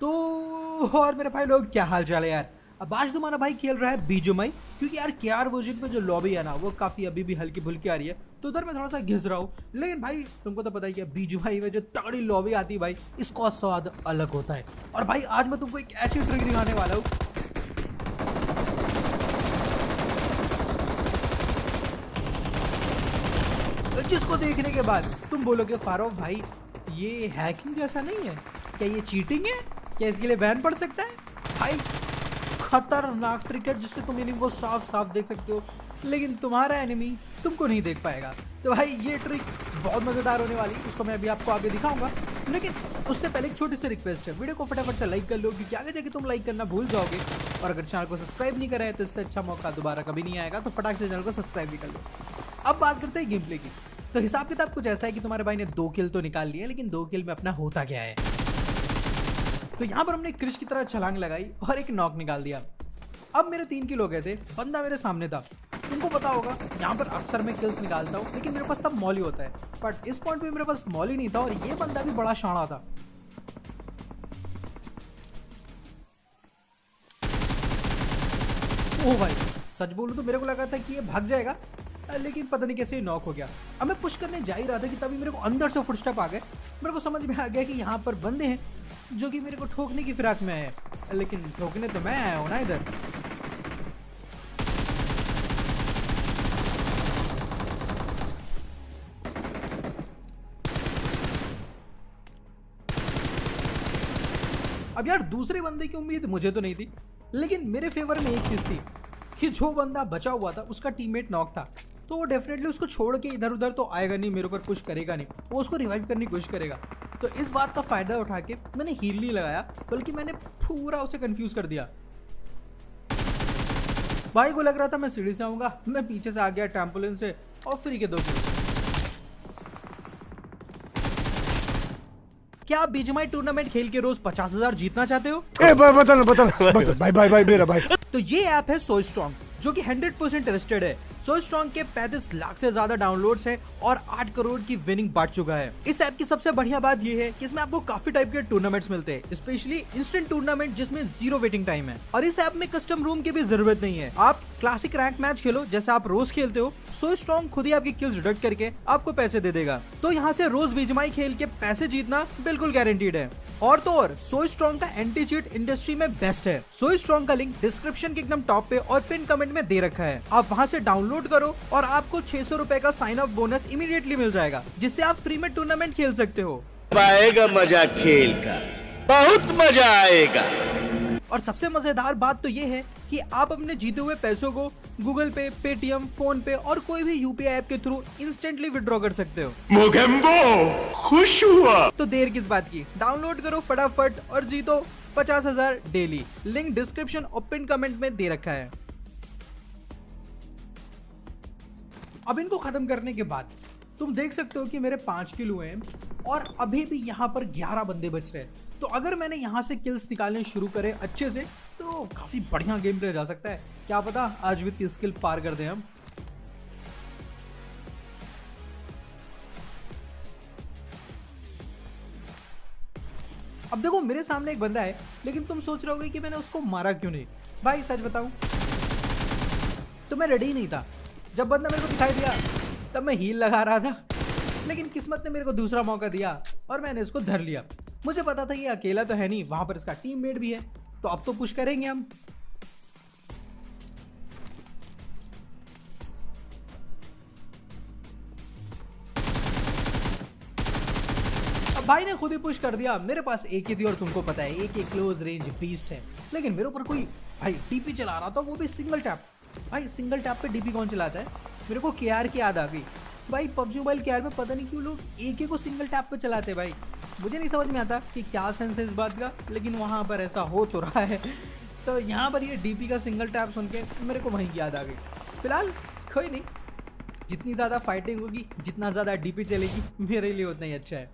तो और मेरे भाई लोग, क्या हाल चाल है यार। अब आज तुम्हारा भाई खेल रहा है बीजीएमआई, क्योंकि यार केआर वर्जन में जो लॉबी है ना वो काफी अभी भी हल्की फुल्की आ रही है, तो उधर मैं थोड़ा सा घिस रहा हूँ। लेकिन भाई तुमको तो पता ही है बीजीएमआई में जो तगड़ी लॉबी आती है भाई, इसका स्वाद अलग होता है। और भाई आज मैं तुमको एक ऐसी ट्रिक दिखाने वाला हूँ जिसको देखने के बाद तुम बोलोगे फारूक भाई ये हैकिंग जैसा नहीं है, क्या ये चीटिंग है, क्या इसके लिए बैन पड़ सकता है। भाई खतरनाक ट्रिक है जिससे तुम एनिमी को साफ साफ देख सकते हो, लेकिन तुम्हारा एनिमी तुमको नहीं देख पाएगा। तो भाई ये ट्रिक बहुत मजेदार होने वाली है, उसको मैं अभी आपको आगे दिखाऊंगा। लेकिन उससे पहले एक छोटी सी रिक्वेस्ट है, वीडियो को फटाफट से लाइक कर लो, क्योंकि आगे जाके तुम लाइक करना भूल जाओगे। और अगर चैनल को सब्सक्राइब नहीं करा है तो इससे अच्छा मौका दोबारा कभी नहीं आएगा, तो फटाक से चैनल को सब्सक्राइब भी कर लो। अब बात करते हैं गेम प्ले की। तो हिसाब किताब कुछ ऐसा है कि तुम्हारे भाई ने 2 किल तो निकाल लिए, लेकिन 2 किल में अपना होता क्या है। तो यहाँ पर हमने क्रिश की तरह छलांग लगाई और एक नॉक निकाल दिया। अब मेरे 3 किल हो गए थे, बंदा मेरे सामने था। तुमको पता होगा यहाँ पर अक्सर मैं किल्स निकालता हूँ, लेकिन मेरे पास तब मॉली होता है, बट इस पॉइंट पे मेरे पास मॉली नहीं था और ये बंदा भी बड़ा शाना था। ओ भाई सच बोलूं तो मेरे को लगा था कि ये भाग जाएगा, लेकिन पता नहीं कैसे नॉक हो गया। अब मैं पुश करने जा ही रहा था कि तभी मेरे को अंदर से फुटस्टेप आ गए। मेरे को समझ में आ गया कि यहाँ पर बंदे हैं जो कि मेरे को ठोकने की फिराक में आए, लेकिन ठोकने तो मैं आया हूँ ना इधर। अब यार दूसरे बंदे की उम्मीद मुझे तो नहीं थी, लेकिन मेरे फेवर में एक चीज थी कि जो बंदा बचा हुआ था उसका टीममेट नॉक था, तो वो डेफिनेटली उसको छोड़ के इधर उधर तो आएगा नहीं, मेरे ऊपर कुछ करेगा नहीं, वो उसको रिवाइव करने की कोशिश करेगा। तो इस बात का फायदा उठा के मैंने हील नहीं लगाया, बल्कि मैंने पूरा उसे कंफ्यूज कर दिया। भाई को लग रहा था मैं सीढ़ी से आऊंगा, मैं पीछे से आ गया ट्रैम्पोलिन से और फ्री के 2 किल। क्या आप बीजीएमआई टूर्नामेंट खेल के रोज 50,000 जीतना चाहते हो? बता भाई मेरा भाई। तो ये ऐप है सो स्ट्रॉन्ग, जो कि 100% ट्रस्टेड है। सो स्ट्रॉन्ग के 35 लाख से ज्यादा डाउनलोड्स हैं और 8 करोड़ की विनिंग बढ़ चुका है। इस ऐप की सबसे बढ़िया बात ये है कि इसमें आपको काफी टाइप के टूर्नामेंट्स मिलते हैं, स्पेशली इंस्टेंट टूर्नामेंट जिसमें 0 वेटिंग टाइम है। और इस ऐप में कस्टम रूम की भी जरूरत नहीं है, आप क्लासिक रैंक मैच खेलो जैसे आप रोज खेलते हो, सो स्ट्रॉन्ग खुद ही आपकी किल्स डिडक्ट करके आपको पैसे दे देगा। तो यहाँ से रोज बीजीएमआई खेल के पैसे जीतना बिल्कुल गारंटीड है। और तो और सो स्ट्रॉन्ग का एंटी चीट इंडस्ट्री में बेस्ट है। सो स्ट्रॉन्ग का लिंक डिस्क्रिप्शन के एकदम टॉप पे और पिन कमेंट में दे रखा है, आप वहां से डाउनलोड करो और आपको 600 रुपए का साइन अप बोनस इमीडिएटली मिल जाएगा, जिससे आप फ्री में टूर्नामेंट खेल सकते हो। आएगा मजा खेल का, बहुत मजा आएगा। और सबसे मजेदार बात तो ये है कि आप अपने जीते हुए पैसों को गूगल पे, पेटीएम, फोन पे और कोई भी यूपीआई ऐप के थ्रू इंस्टेंटली विड्रॉ कर सकते हो। मोगेम्बो खुश हुआ। तो देर किस बात की, डाउनलोड करो फटाफट और जीतो 50,000 डेली। लिंक डिस्क्रिप्शन और पिन कमेंट में दे रखा है। अब इनको खत्म करने के बाद तुम देख सकते हो कि मेरे 5 किल हुए हैं और अभी भी यहाँ पर 11 बंदे बच रहे हैं। तो अगर मैंने यहाँ से किल्स निकालने शुरू करे अच्छे से तो काफी बढ़िया गेम प्ले जा सकता है। क्या पता आज भी 30 किल पार कर दें हम। अब देखो मेरे सामने एक बंदा है, लेकिन तुम सोच रहे होगे कि मैंने उसको मारा क्यों नहीं। भाई सच बताऊं तो मैं रेडी ही नहीं था। जब बंदा मेरे को दिखाई दिया तब मैं हील लगा रहा था, लेकिन किस्मत ने मेरे को दूसरा मौका दिया और मैंने इसको धर लिया। मुझे पता था ये अकेला तो है नहीं, वहां पर इसका टीममेट भी है, तो अब तो पुश करेंगे हम। अब भाई ने खुद ही पुश कर दिया। मेरे पास एक ही थी और तुमको पता है एक क्लोज रेंज बीस्ट है, लेकिन मेरे ऊपर कोई भाई डीपी चला रहा था, वो भी सिंगल टैप। भाई सिंगल टैप पे डीपी कौन चलाता है? मेरे को केआर की याद आ गई। भाई पबजी मोबाइल केआर में पता नहीं क्यों लोग एक को सिंगल टैप पे चलाते हैं। भाई मुझे नहीं समझ में आता कि क्या सेंस है इस बात का, लेकिन वहाँ पर ऐसा हो तो रहा है। तो यहाँ पर ये डीपी का सिंगल टैप सुन के मेरे को वहीं की याद आ गई। फिलहाल कोई नहीं, जितनी ज़्यादा फाइटिंग होगी, जितना ज़्यादा डीपी चलेगी, मेरे लिए उतना ही अच्छा है।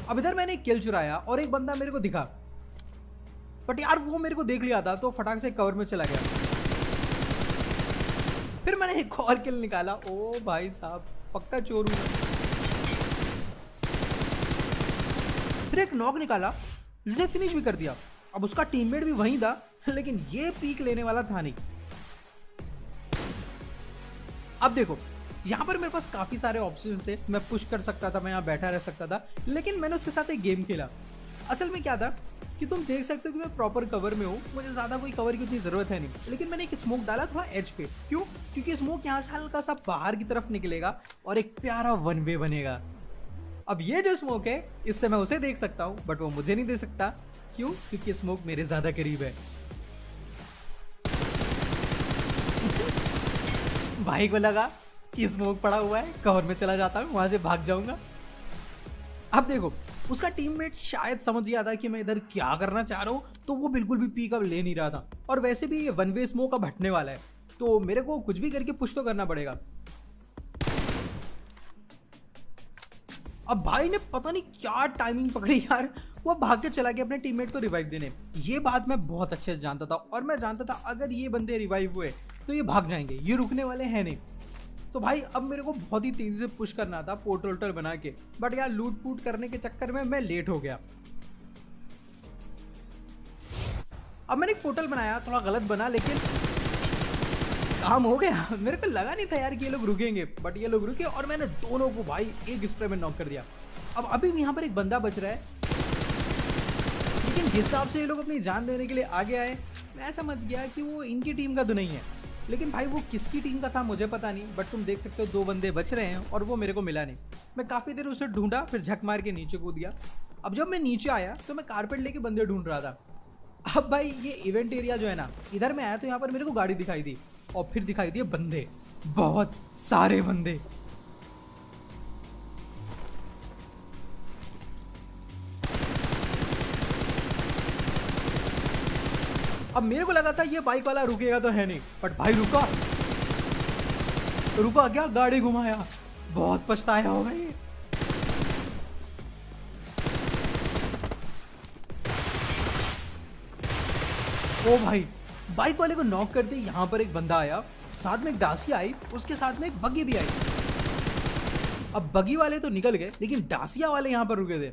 अब इधर मैंने एक किल चुराया और एक बंदा मेरे को दिखा, बट यार वो मेरे को देख लिया था तो फटाक से कवर में चला गया। फिर मैंने एक और किल निकाला। ओ भाई साहब, पक्का चोर हूं मैं। फिर एक नॉक निकाला जिसे फिनिश भी कर दिया। अब उसका टीममेट भी वहीं था, लेकिन ये पीक लेने वाला था नहीं। अब देखो, यहाँ पर मेरे पास काफी सारे ऑप्शंस थे। मैं पुश कर सकता था, मैं यहाँ बैठा रह सकता था, लेकिन मैंने उसके साथ एक गेम खेला। असल में क्या था कि तुम देख सकते हो कि मैं प्रॉपर कवर में हूँ, मुझे ज्यादा कोई कवर की उतनी जरूरत है नहीं, लेकिन मैंने एक स्मोक डाला थोड़ा एज पे। क्यों? क्योंकि स्मोक यहाँ से हल्का सा बाहर की तरफ निकलेगा और एक प्यारा वन वे बनेगा। अब ये जो स्मोक है, इससे मैं उसे देख सकता हूँ, बट वो मुझे नहीं दे सकता। क्यों? क्योंकि स्मोक मेरे ज्यादा करीब है। भाई को लगा कि स्मोक पड़ा हुआ है, कवर में चला जाता हूँ, वहां से भाग जाऊंगा। अब देखो, उसका टीममेट शायद समझ गया था कि मैं इधर क्या करना चाह रहा हूँ, तो वो बिल्कुल भी पिक अप ले नहीं रहा था। और वैसे भी ये वन वे स्मोक अब हटने वाला है, तो मेरे को कुछ भी करके पुश तो करना पड़ेगा। अब भाई ने पता नहीं क्या टाइमिंग पकड़ी यार, वो भाग के चला गया अपने टीममेट को रिवाइव देने। ये बात मैं बहुत अच्छे से जानता था, और मैं जानता था अगर ये बंदे रिवाइव हुए तो ये भाग जाएंगे, ये रुकने वाले हैं नहीं। तो भाई अब मेरे को बहुत ही तेजी से पुश करना था पोर्टल बना के, बट यार लूट पूट करने के चक्कर में मैं लेट हो गया। अब मैंने एक पोर्टल बनाया, थोड़ा गलत बना, लेकिन काम हो गया। मेरे को लगा नहीं था यार कि ये लोग रुकेंगे, बट ये लोग रुके और मैंने दोनों को भाई एक स्प्रे में नॉक कर दिया। अब अभी भी यहाँ पर एक बंदा बच रहा है, लेकिन जिस हिसाब से ये लोग अपनी जान देने के लिए आगे आए, मैं समझ गया कि वो इनकी टीम का तो नहीं है। लेकिन भाई वो किसकी टीम का था मुझे पता नहीं, बट तुम देख सकते हो 2 बंदे बच रहे हैं और वो मेरे को मिला नहीं। मैं काफ़ी देर उसे ढूंढा, फिर झक मार के नीचे कूद दिया। अब जब मैं नीचे आया तो मैं कारपेट लेके बंदे ढूंढ रहा था। अब भाई ये इवेंट एरिया जो है ना, इधर मैं आया तो यहाँ पर मेरे को गाड़ी दिखाई दी, और फिर दिखाई दिए बंदे, बहुत सारे बंदे। अब मेरे को लगा था ये बाइक वाला रुकेगा तो है नहीं, बट भाई रुका क्या, गाड़ी घुमाया। बहुत पछताया होगा ये। ओ भाई, बाइक वाले को नॉक करते यहां पर एक बंदा आया, साथ में एक डासिया आई, उसके साथ में एक बग्गी भी आई। अब बग्गी वाले तो निकल गए, लेकिन डासिया वाले यहां पर रुके थे।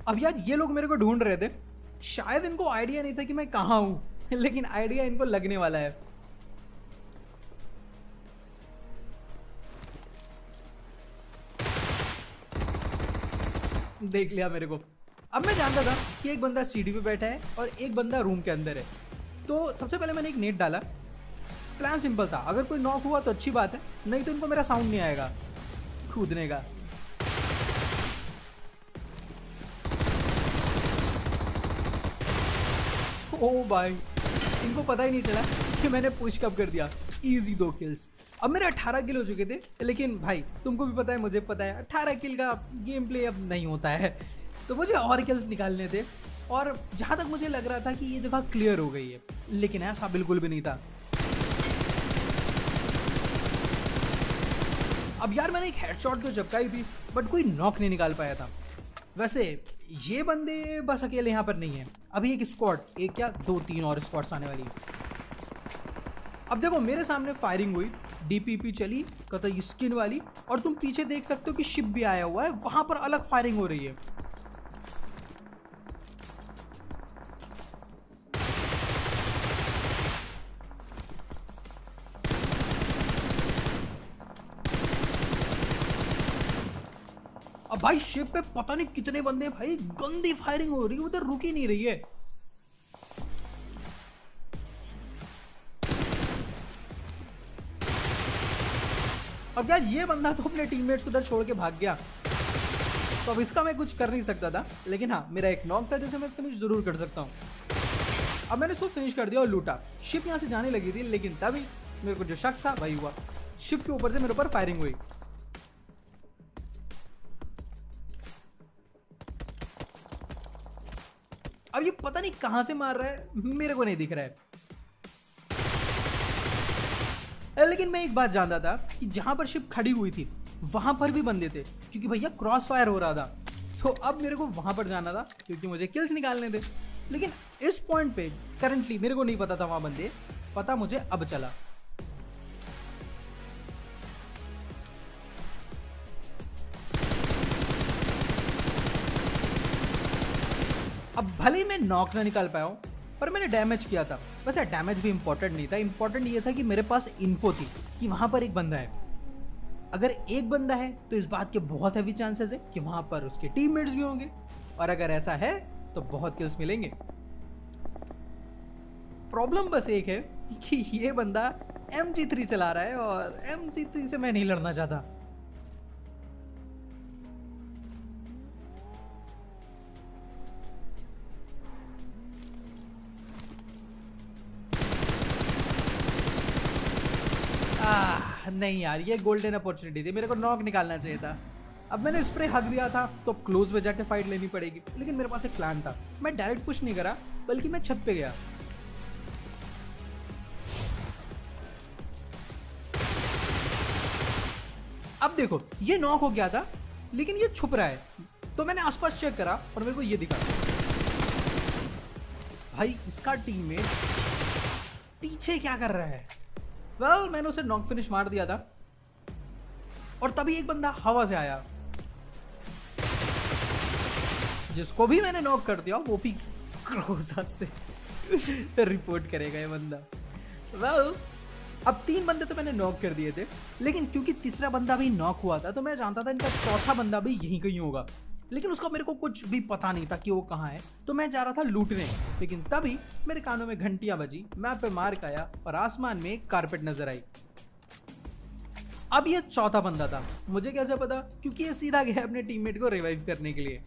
अब यार ये लोग मेरे को ढूंढ रहे थे, शायद इनको आइडिया नहीं था कि मैं कहां हूं, लेकिन आइडिया इनको लगने वाला है। देख लिया मेरे को। अब मैं जानता था कि एक बंदा सीढ़ी पे बैठा है और एक बंदा रूम के अंदर है, तो सबसे पहले मैंने एक नेट डाला। प्लान सिंपल था, अगर कोई नॉक हुआ तो अच्छी बात है, नहीं तो इनको मेरा साउंड नहीं आएगा कूदने का। ओ भाई, इनको पता ही नहीं चला कि मैंने पुश कब कर दिया। Easy 2 kills. अब मेरे 18 किल हो चुके थे, लेकिन भाई तुमको भी पता है, मुझे पता है 18 किल का गेम प्ले अब नहीं होता है, तो मुझे और किल्स निकालने थे। और जहाँ तक मुझे लग रहा था कि ये जगह क्लियर हो गई है, लेकिन ऐसा बिल्कुल भी नहीं था। अब यार मैंने एक हेडशॉट तो झपकाई थी, बट कोई नॉक नहीं निकाल पाया था। वैसे ये बंदे बस अकेले यहाँ पर नहीं है, अभी एक स्क्वाड, एक क्या 2-3 और स्क्वाड्स आने वाली है। अब देखो मेरे सामने फायरिंग हुई, डीपीपी चली कतई स्किन वाली, और तुम पीछे देख सकते हो कि शिप भी आया हुआ है, वहां पर अलग फायरिंग हो रही है। अब भाई शिप पे पता नहीं कितने बंदे, भाई गंदी फायरिंग हो रही है, उधर रुक ही नहीं रही है। अब यार ये बंदा तो अपने टीममेट्स को उधर छोड़ के भाग गया, तो अब इसका मैं कुछ कर नहीं सकता था, लेकिन हाँ मेरा एक नॉक था जिसे मैं फिनिश जरूर कर सकता हूँ। अब मैंने उसको फिनिश कर दिया और लूटा। शिप यहाँ से जाने लगी थी, लेकिन तभी मेरे को जो शक था वही हुआ, शिप के ऊपर से मेरे ऊपर फायरिंग हुई। अब ये पता नहीं कहां से मार रहा है, मेरे को नहीं दिख रहा है। लेकिन मैं एक बात जानता था कि जहां पर शिप खड़ी हुई थी वहां पर भी बंदे थे, क्योंकि भैया क्रॉस फायर हो रहा था। तो अब मेरे को वहां पर जाना था क्योंकि मुझे किल्स निकालने थे। लेकिन इस पॉइंट पे करंटली मेरे को नहीं पता था वहां बंदे, पता मुझे अब चला। अब भले ही मैं नॉक ना निकाल पाया हूं, पर मैंने डैमेज किया था। वैसे डैमेज भी इंपॉर्टेंट नहीं था, इंपॉर्टेंट ये था कि मेरे पास इन्फो थी कि वहां पर एक बंदा है। अगर एक बंदा है तो इस बात के बहुत हैवी चांसेस है कि वहां पर उसके टीममेट्स भी होंगे, और अगर ऐसा है तो बहुत किल्स मिलेंगे। प्रॉब्लम बस एक है कि ये बंदा MG3 चला रहा है और MG3 से मैं नहीं लड़ना चाहता। नहीं यार, ये गोल्डन अपॉर्चुनिटी थी, मेरे को नॉक निकालना चाहिए था। अब मैंने स्प्रे हक दिया था तो अब क्लोज में जाके फाइट लेनी पड़ेगी। लेकिन मेरे पास एक प्लान था, मैं डायरेक्ट पुश नहीं करा बल्कि मैं छत पे गया। अब देखो ये नॉक हो गया था लेकिन ये छुप रहा है, तो मैंने आसपास चेक करा और मेरे को ये दिखा, भाई इसका टीममेट पीछे क्या कर रहा है। वेल मैंने उसे नॉक फिनिश मार दिया था और तभी एक बंदा हवा से आया, जिसको भी मैंने नॉक कर दिया वो भी क्रोजा से रिपोर्ट करेगा ये बंदा। वेल अब 3 बंदे तो मैंने नॉक कर दिए थे, लेकिन क्योंकि तीसरा बंदा भी नॉक हुआ था तो मैं जानता था इनका चौथा बंदा भी यहीं कहीं होगा। लेकिन उसका मेरे को कुछ भी पता नहीं था कि वो कहाँ है, तो मैं जा रहा था लूटने। लेकिन तभी मेरे कानों में घंटियां बजी, मैप पे मार्क आया और आसमान में एक कारपेट नजर आई। अब ये चौथा बंदा था। मुझे कैसे पता? क्योंकि ये सीधा गया अपने टीममेट को रिवाइव करने के लिए।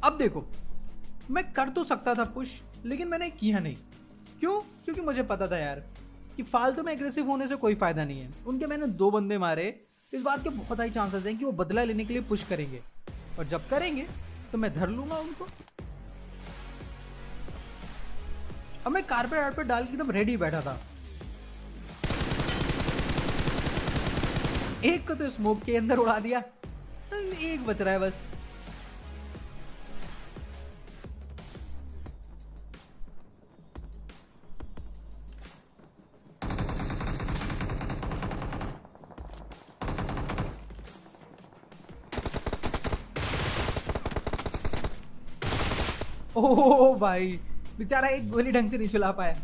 अब देखो मैं कर तो सकता था पुश, लेकिन मैंने किया नहीं। क्यों? क्योंकि मुझे पता था यार कि फालतू में एग्रेसिव होने से कोई फायदा नहीं है। उनके मैंने 2 बंदे मारे, इस बात के बहुत हाई चांसेस हैं कि वो बदला लेने के लिए पुश करेंगे, और जब करेंगे तो मैं धर लूंगा उनको। अब मैं कारपेट वारपेट डाल के एकदम रेडी बैठा था। एक को तो स्मोक के अंदर उड़ा दिया, एक बच रहा है बस। ओह भाई बेचारा एक गोली ढंग से नहीं चला पाया।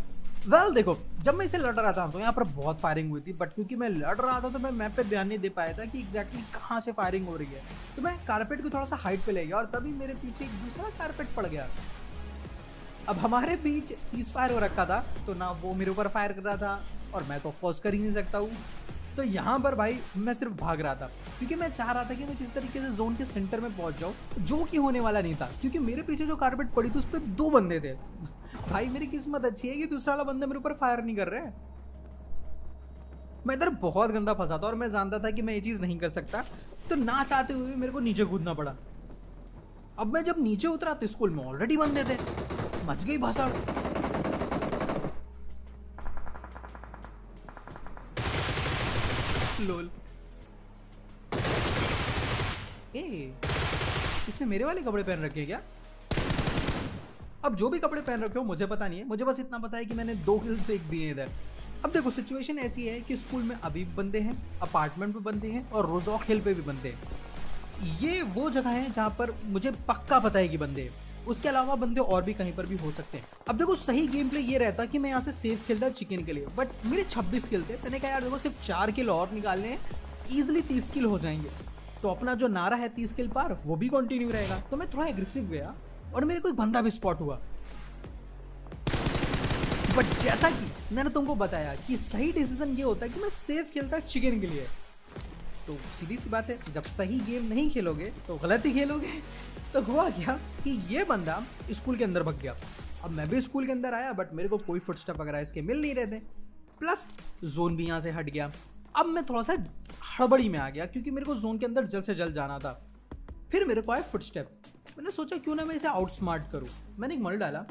वेल देखो जब मैं इसे लड़ रहा था तो यहाँ पर बहुत फायरिंग हुई थी, बट क्योंकि मैं लड़ रहा था तो मैं मैप पे ध्यान नहीं दे पाया था कि एग्जैक्टली कहाँ से फायरिंग हो रही है। तो मैं कारपेट को थोड़ा सा हाइट पे ले गया और तभी मेरे पीछे एक दूसरा कारपेट पड़ गया। अब हमारे बीच सीज फायर हो रखा था, तो ना वो मेरे ऊपर फायर कर रहा था और मैं तो फोर्स कर ही नहीं सकता हूँ। तो यहाँ पर भाई मैं सिर्फ भाग रहा था क्योंकि मैं चाह रहा था कि मैं किसी तरीके से जोन के सेंटर में पहुंच जाऊँ, जो कि होने वाला नहीं था क्योंकि मेरे पीछे जो कारपेट पड़ी थी उस पर 2 बंदे थे। भाई मेरी किस्मत अच्छी है कि दूसरा वाला बंदा मेरे ऊपर फायर नहीं कर रहा है। मैं इधर बहुत गंदा फंसा था और मैं जानता था कि मैं ये चीज नहीं कर सकता, तो ना चाहते हुए मेरे को नीचे कूदना पड़ा। अब मैं जब नीचे उतरा तो स्कूल में ऑलरेडी बंदे थे, मच गई भाषा। लोल इसने मेरे वाले कपड़े पहन रखे हैं क्या? अब जो भी कपड़े पहन रखे हो मुझे पता नहीं है, मुझे बस इतना पता है कि मैंने 2 किल्स एक दिए इधर। अब देखो सिचुएशन ऐसी है कि स्कूल में अभी बंदे हैं, अपार्टमेंट पे बंदे हैं और रोजॉक हिल पे भी बंदे हैं। ये वो जगह है जहां पर मुझे पक्का पता है कि बंदे हैं। उसके अलावा बंदे और भी कहीं पर भी हो सकते हैं। अब देखो सही गेम प्ले ये रहता कि मैं यहाँ से सेफ खेलता चिकन के लिए, बट मेरे 26 किल थे। मैंने कहा यार देखो सिर्फ 4 किल और निकालने हैं, ईजिली 30 किल हो जाएंगे। तो अपना जो नारा है 30 किल पार वो भी कंटिन्यू रहेगा। तो मैं थोड़ा एग्रेसिव गया और मेरे कोई बंदा भी स्पॉट हुआ। बट जैसा कि मैंने तुमको बताया कि सही डिसीजन ये होता है कि मैं सेफ खेलता चिकन के लिए। तो सीधी सी बात है, जब सही गेम नहीं खेलोगे तो गलत ही खेलोगे। तो हुआ क्या कि ये बंदा स्कूल के अंदर भाग गया। अब मैं भी स्कूल के अंदर आया बट मेरे को कोई फुटस्टेप वगैरह इसके मिल नहीं रहे थे, प्लस जोन भी यहाँ से हट गया। अब मैं थोड़ा सा हड़बड़ी में आ गया क्योंकि मेरे को जोन के अंदर जल्द से जल्द जाना था। फिर मेरे को आया फुटस्टेप। मैंने सोचा क्यों ना मैं इसे आउटस्मार्ट करूँ। मैंने एक मल डाला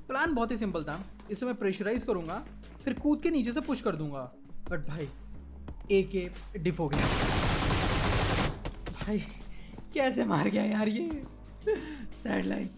प्लान बहुत ही सिंपल था, इसे मैं प्रेशराइज करूंगा फिर कूद के नीचे से पुश कर दूंगा, बट भाई AK डिफ हो गया। भाई कैसे मार गया यार ये, सैड लाइन।